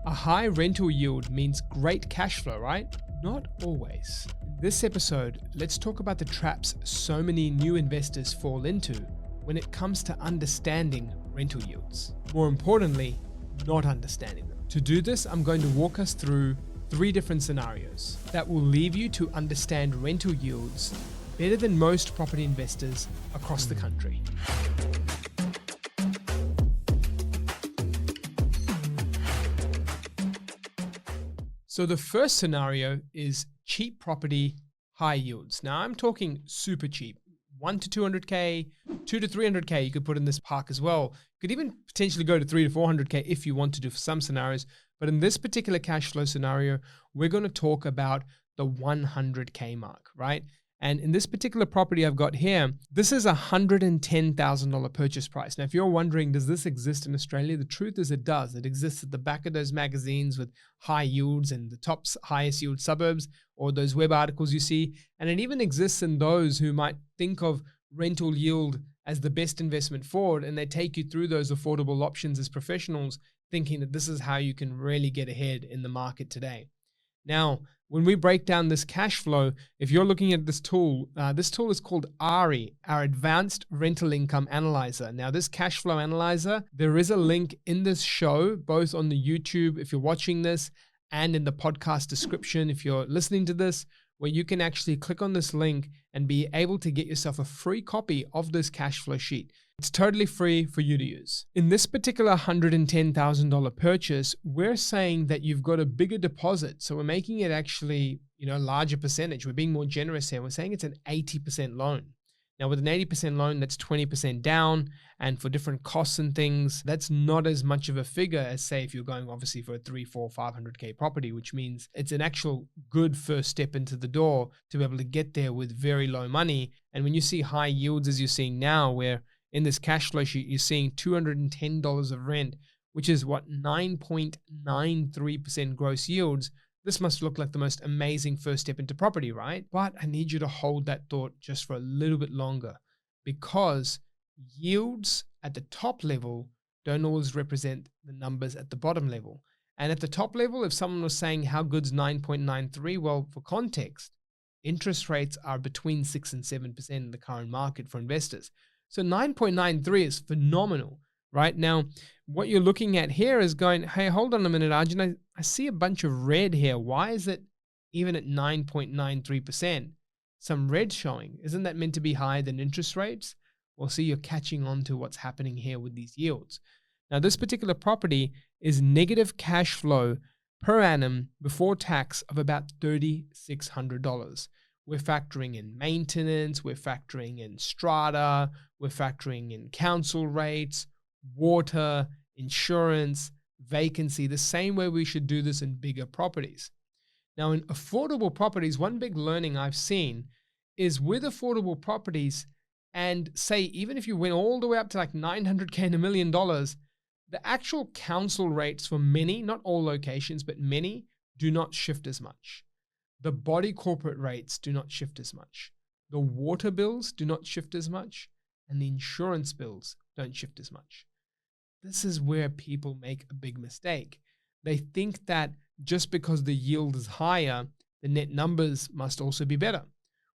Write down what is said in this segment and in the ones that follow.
A high rental yield means great cash flow, right? Not always. In this episode, let's talk about the traps so many new investors fall into when it comes to understanding rental yields. More importantly, not understanding them. To do this, I'm going to walk us through 3 different scenarios that will leave you to understand rental yields better than most property investors across the country. So the first scenario is cheap property, high yields. Now I'm talking super cheap, 1 to 200K, 2 to 300K. You could put in this park as well. You could even potentially go to 3 to 400K if you want to do for some scenarios. But in this particular cash flow scenario, we're going to talk about the 100K mark, right? And in this particular property I've got here, this is a $110,000 purchase price. Now, if you're wondering, does this exist in Australia? The truth is it does. It exists at the back of those magazines with high yields and the top highest yield suburbs, or those web articles you see. And it even exists in those who might think of rental yield as the best investment forward, and they take you through those affordable options as professionals, thinking that this is how you can really get ahead in the market today. Now, when we break down this cash flow, if you're looking at this tool is called ARI, our Advanced Rental Income Analyzer. Now, this cash flow analyzer, there is a link in this show, both on the YouTube, if you're watching this, and in the podcast description, if you're listening to this, where you can actually click on this link and be able to get yourself a free copy of this cash flow sheet. It's totally free for you to use. In this particular $110,000 purchase, we're saying that you've got a bigger deposit. So we're making it actually, a larger percentage. We're being more generous here. We're saying it's an 80% loan. Now with an 80% loan, that's 20% down. And for different costs and things, that's not as much of a figure as, say, if you're going obviously for a 3, 4, 500K property, which means it's an actual good first step into the door to be able to get there with very low money. And when you see high yields as you're seeing now, where in this cash flow sheet, you're seeing $210 of rent, which is what, 9.93% gross yields. This must look like the most amazing first step into property, right? But I need you to hold that thought just for a little bit longer, because yields at the top level don't always represent the numbers at the bottom level. And at the top level, if someone was saying how good's 9.93, well, for context, interest rates are between 6 and 7% in the current market for investors. So 9.93 is phenomenal, right? Now, what you're looking at here is going, hey, hold on a minute, Arjun, I see a bunch of red here. Why is it even at 9.93%? Some red showing. Isn't that meant to be higher than interest rates? Well, see, you're catching on to what's happening here with these yields. Now, this particular property is negative cash flow per annum before tax of about $3,600. We're factoring in maintenance, we're factoring in strata, we're factoring in council rates, water, insurance, vacancy, the same way we should do this in bigger properties. Now, in affordable properties, one big learning I've seen is with affordable properties, and say, even if you went all the way up to like 900K and $1 million, the actual council rates for many, not all locations, but many, do not shift as much. The body corporate rates do not shift as much. The water bills do not shift as much, and the insurance bills don't shift as much. This is where people make a big mistake. They think that just because the yield is higher, the net numbers must also be better.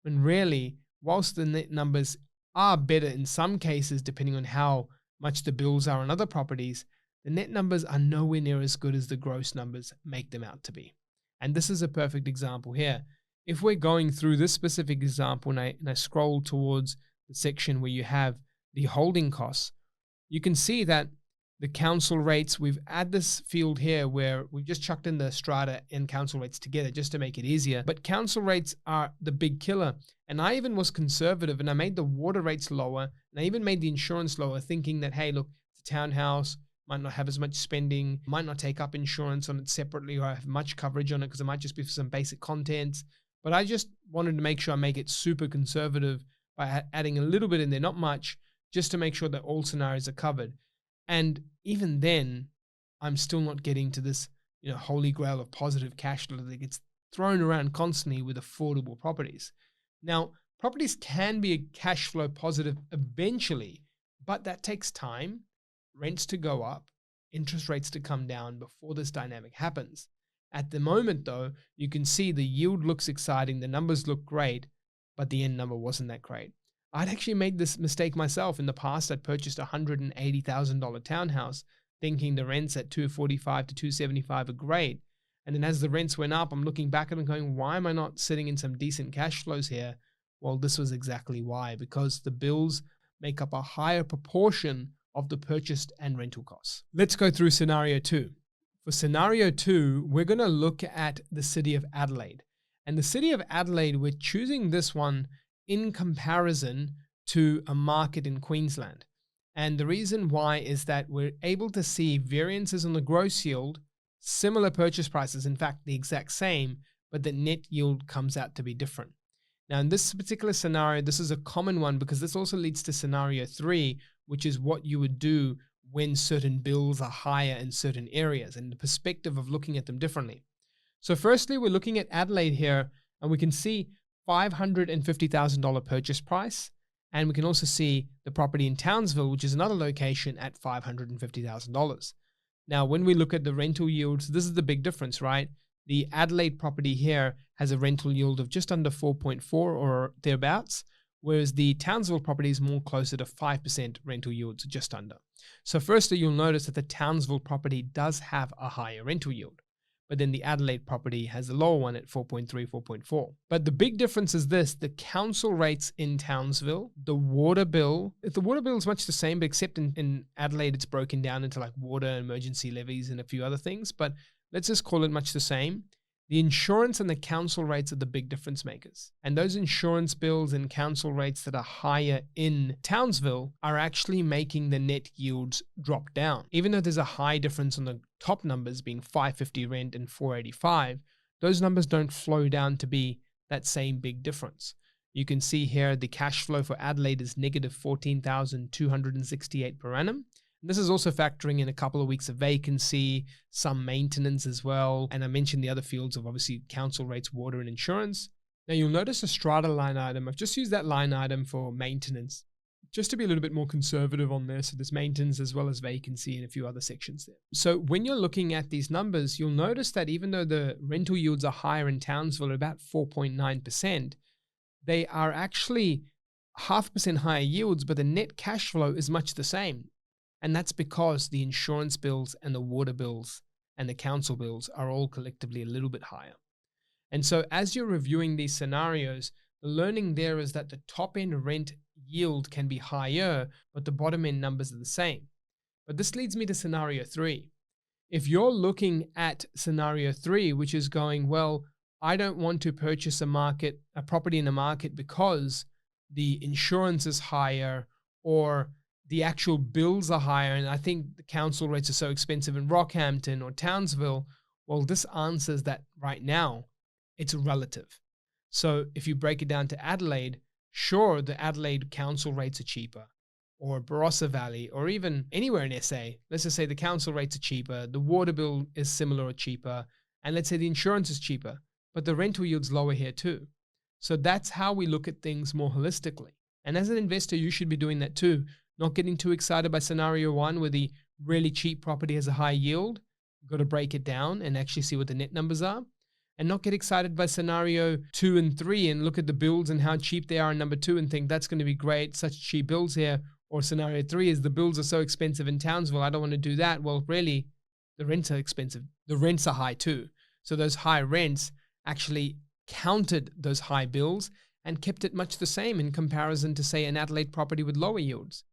When really, whilst the net numbers are better in some cases, depending on how much the bills are on other properties, the net numbers are nowhere near as good as the gross numbers make them out to be. And this is a perfect example here. If we're going through this specific example and I scroll towards the section where you have the holding costs, you can see that the council rates, we've added this field here where we've just chucked in the strata and council rates together just to make it easier. But council rates are the big killer. And I even was conservative and I made the water rates lower and I even made the insurance lower, thinking that, hey, look, it's a townhouse, might not have as much spending, might not take up insurance on it separately or have much coverage on it because it might just be for some basic contents. But I just wanted to make sure I make it super conservative by adding a little bit in there, not much, just to make sure that all scenarios are covered. And even then, I'm still not getting to this, holy grail of positive cash flow that gets thrown around constantly with affordable properties. Now, properties can be a cash flow positive eventually, but that takes time, rents to go up, interest rates to come down before this dynamic happens. At the moment, though, you can see the yield looks exciting, the numbers look great, but the end number wasn't that great. I'd actually made this mistake myself in the past. I'd purchased a $180,000 townhouse thinking the rents at 245 to 275 are great. And then as the rents went up, I'm looking back at them going, why am I not sitting in some decent cash flows here? Well, this was exactly why, because the bills make up a higher proportion of the purchased and rental costs. Let's go through scenario 2. For scenario 2, we're going to look at the city of Adelaide. And the city of Adelaide, we're choosing this one in comparison to a market in Queensland. And the reason why is that we're able to see variances on the gross yield, similar purchase prices, in fact, the exact same, but the net yield comes out to be different. Now, in this particular scenario, this is a common one because this also leads to scenario 3, which is what you would do when certain bills are higher in certain areas and the perspective of looking at them differently. So firstly, we're looking at Adelaide here, and we can see $550,000 purchase price. And we can also see the property in Townsville, which is another location, at $550,000. Now, when we look at the rental yields, this is the big difference, right? The Adelaide property here has a rental yield of just under 4.4 or thereabouts, whereas the Townsville property is more closer to 5% rental yields, just under. So firstly, you'll notice that the Townsville property does have a higher rental yield, but then the Adelaide property has a lower one at 4.3, 4.4. But the big difference is this: the council rates in Townsville, the water bill is much the same, but except in Adelaide, it's broken down into like water, emergency levies, and a few other things, but let's just call it much the same. The insurance and the council rates are the big difference makers. And those insurance bills and council rates that are higher in Townsville are actually making the net yields drop down. Even though there's a high difference on the top numbers being 550 rent and 485, those numbers don't flow down to be that same big difference. You can see here the cash flow for Adelaide is negative 14,268 per annum. This is also factoring in a couple of weeks of vacancy, some maintenance as well. And I mentioned the other fields of obviously council rates, water, and insurance. Now you'll notice a strata line item. I've just used that line item for maintenance, just to be a little bit more conservative on there. So there's maintenance as well as vacancy and a few other sections there. So when you're looking at these numbers, you'll notice that even though the rental yields are higher in Townsville at about 4.9%, they are actually 0.5% higher yields, but the net cash flow is much the same. And that's because the insurance bills and the water bills and the council bills are all collectively a little bit higher. And so as you're reviewing these scenarios, the learning there is that the top end rent yield can be higher, but the bottom end numbers are the same. But this leads me to scenario 3. If you're looking at scenario 3, which is going, well, I don't want to purchase a property in a market because the insurance is higher or the actual bills are higher, and I think the council rates are so expensive in Rockhampton or Townsville. Well, this answers that right now. It's relative. So if you break it down to Adelaide, sure, the Adelaide council rates are cheaper, or Barossa Valley, or even anywhere in SA. Let's just say the council rates are cheaper, the water bill is similar or cheaper, and let's say the insurance is cheaper, but the rental yield's lower here too. So that's how we look at things more holistically. And as an investor, you should be doing that too. Not getting too excited by scenario 1 where the really cheap property has a high yield. You've got to break it down and actually see what the net numbers are. And not get excited by scenario 2 and 3 and look at the bills and how cheap they are in number 2 and think that's going to be great, such cheap bills here. Or scenario 3 is the bills are so expensive in Townsville, I don't want to do that. Well, really, the rents are expensive. The rents are high too. So those high rents actually counted those high bills and kept it much the same in comparison to, say, an Adelaide property with lower yields.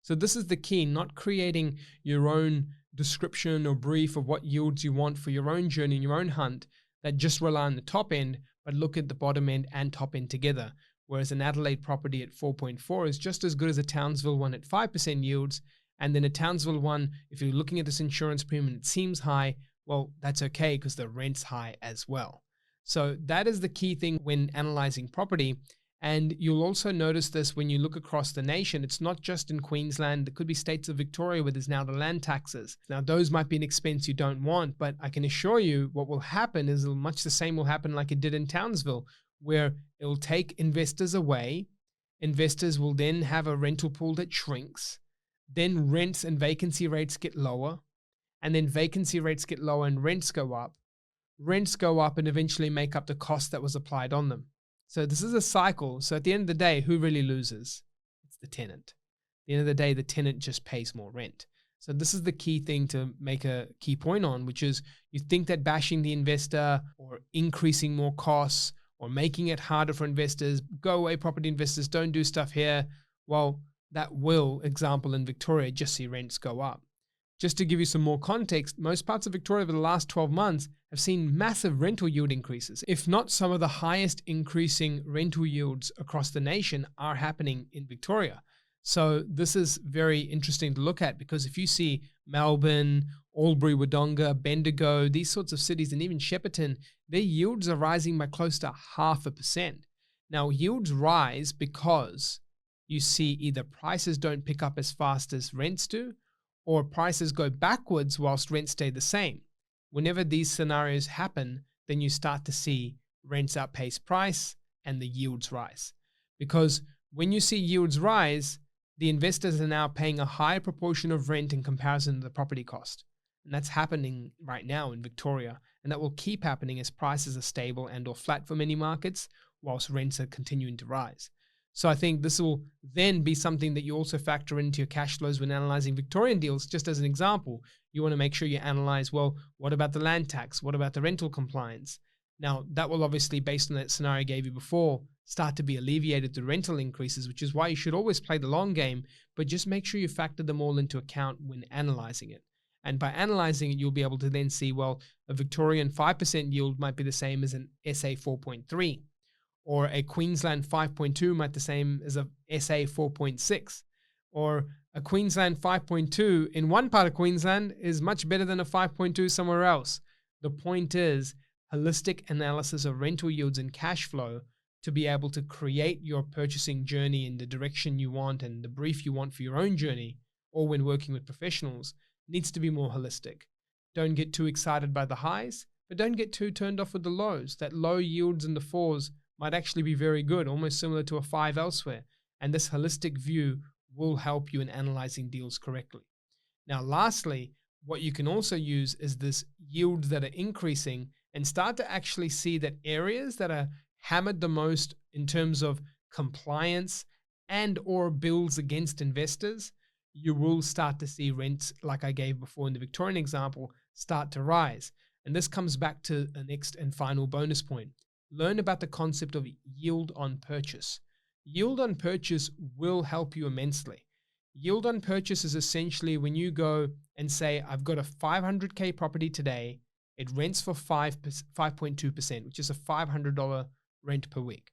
So this is the key, not creating your own description or brief of what yields you want for your own journey, your own hunt, that just rely on the top end, but look at the bottom end and top end together. Whereas an Adelaide property at 4.4 is just as good as a Townsville one at 5% yields. And then a Townsville one, if you're looking at this insurance premium, it seems high, well, that's okay because the rent's high as well. So that is the key thing when analyzing property. And you'll also notice this when you look across the nation. It's not just in Queensland. There could be states of Victoria where there's now the land taxes. Now, those might be an expense you don't want, but I can assure you what will happen is much the same will happen like it did in Townsville, where it'll take investors away. Investors will then have a rental pool that shrinks. Then rents and vacancy rates get lower. and then vacancy rates get lower and rents go up and eventually make up the cost that was applied on them. So this is a cycle. So at the end of the day, who really loses? It's the tenant. At the end of the day, the tenant just pays more rent. So this is the key thing to make a key point on, which is you think that bashing the investor or increasing more costs or making it harder for investors, go away property investors, don't do stuff here. Well, that will, example in Victoria, just see rents go up. Just to give you some more context, most parts of Victoria over the last 12 months have seen massive rental yield increases. If not some of the highest increasing rental yields across the nation are happening in Victoria. So this is very interesting to look at, because if you see Melbourne, Albury, Wodonga, Bendigo, these sorts of cities, and even Shepparton, their yields are rising by close to 0.5%. Now, yields rise because you see either prices don't pick up as fast as rents do, or prices go backwards whilst rents stay the same. Whenever these scenarios happen, then you start to see rents outpace price and the yields rise. Because when you see yields rise, the investors are now paying a higher proportion of rent in comparison to the property cost. And that's happening right now in Victoria. And that will keep happening as prices are stable and or flat for many markets, whilst rents are continuing to rise. So I think this will then be something that you also factor into your cash flows when analyzing Victorian deals. Just as an example, you want to make sure you analyze, well, what about the land tax? What about the rental compliance? Now, that will obviously, based on that scenario I gave you before, start to be alleviated through rental increases, which is why you should always play the long game, but just make sure you factor them all into account when analyzing it. And by analyzing it, you'll be able to then see, well, a Victorian 5% yield might be the same as an SA 4.3. Or a Queensland 5.2 might be the same as a SA 4.6. Or a Queensland 5.2 in one part of Queensland is much better than a 5.2 somewhere else. The point is holistic analysis of rental yields and cash flow to be able to create your purchasing journey in the direction you want and the brief you want for your own journey, or when working with professionals, needs to be more holistic. Don't get too excited by the highs, but don't get too turned off with the lows. That low yields in the 4s might actually be very good, almost similar to a 5 elsewhere. And this holistic view will help you in analyzing deals correctly. Now, lastly, what you can also use is this yields that are increasing and start to actually see that areas that are hammered the most in terms of compliance and or bills against investors, you will start to see rents, like I gave before in the Victorian example, start to rise. And this comes back to the next and final bonus point. Learn about the concept of yield on purchase. Yield on purchase will help you immensely. Yield on purchase is essentially when you go and say, I've got a 500K property today, it rents for 5.2%, which is a $500 rent per week.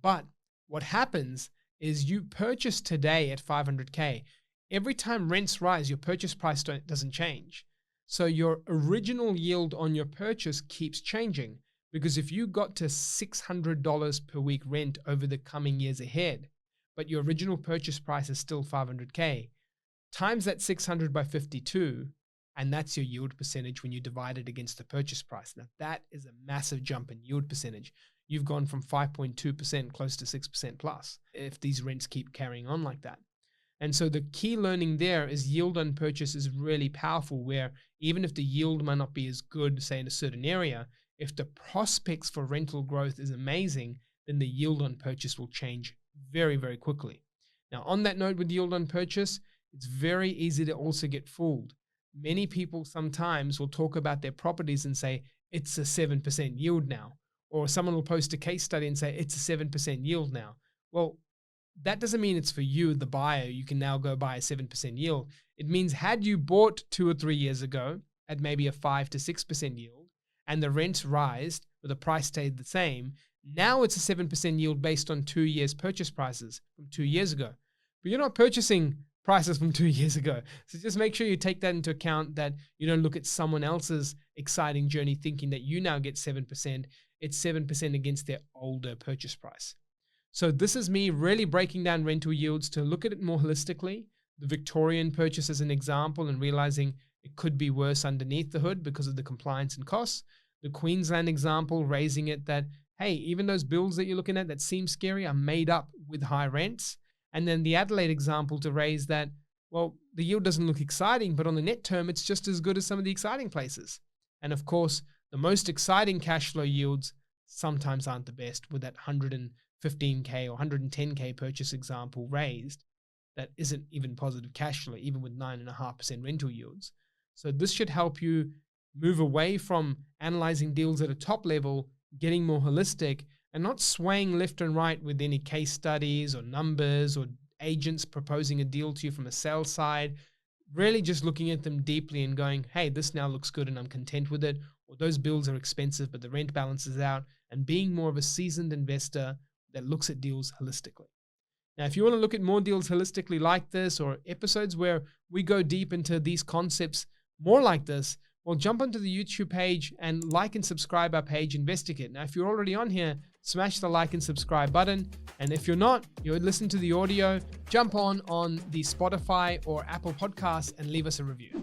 But what happens is you purchase today at 500K. Every time rents rise, your purchase price doesn't change. So your original yield on your purchase keeps changing. Because if you got to $600 per week rent over the coming years ahead, but your original purchase price is still 500K, times that 600 by 52, and that's your yield percentage when you divide it against the purchase price. Now that is a massive jump in yield percentage. You've gone from 5.2% close to 6% plus if these rents keep carrying on like that. And so the key learning there is yield on purchase is really powerful, where even if the yield might not be as good, say in a certain area, if the prospects for rental growth is amazing, then the yield on purchase will change very, very quickly. Now, on that note with yield on purchase, it's very easy to also get fooled. Many people sometimes will talk about their properties and say, it's a 7% yield now. Or someone will post a case study and say, it's a 7% yield now. Well, that doesn't mean it's for you, the buyer. You can now go buy a 7% yield. It means had you bought 2 or 3 years ago at maybe a 5 to 6% yield, and the rents rise, but the price stayed the same, now it's a 7% yield based on 2 years purchase prices from 2 years ago. But you're not purchasing prices from 2 years ago. So just make sure you take that into account, that you don't look at someone else's exciting journey thinking that you now get 7%. It's 7% against their older purchase price. So this is me really breaking down rental yields to look at it more holistically. The Victorian purchase as an example, and realizing it could be worse underneath the hood because of the compliance and costs. The Queensland example, raising it that, hey, even those bills that you're looking at that seem scary are made up with high rents. And then the Adelaide example to raise that well, the yield doesn't look exciting, but on the net term, it's just as good as some of the exciting places. And of course, the most exciting cash flow yields sometimes aren't the best, with that 115K or 110K purchase example raised that isn't even positive cash flow, even with 9.5% rental yields. So this should help you move away from analyzing deals at a top level, getting more holistic, and not swaying left and right with any case studies or numbers or agents proposing a deal to you from a sell side. Really just looking at them deeply and going, hey, this now looks good and I'm content with it. Or those bills are expensive, but the rent balances out, and being more of a seasoned investor that looks at deals holistically. Now, if you want to look at more deals holistically like this, or episodes where we go deep into these concepts more like this, well, jump onto the YouTube page and like and subscribe our page, InvestorKit. Now, if you're already on here, smash the like and subscribe button. And if you're not, you're listening to the audio, jump on the Spotify or Apple Podcasts and leave us a review.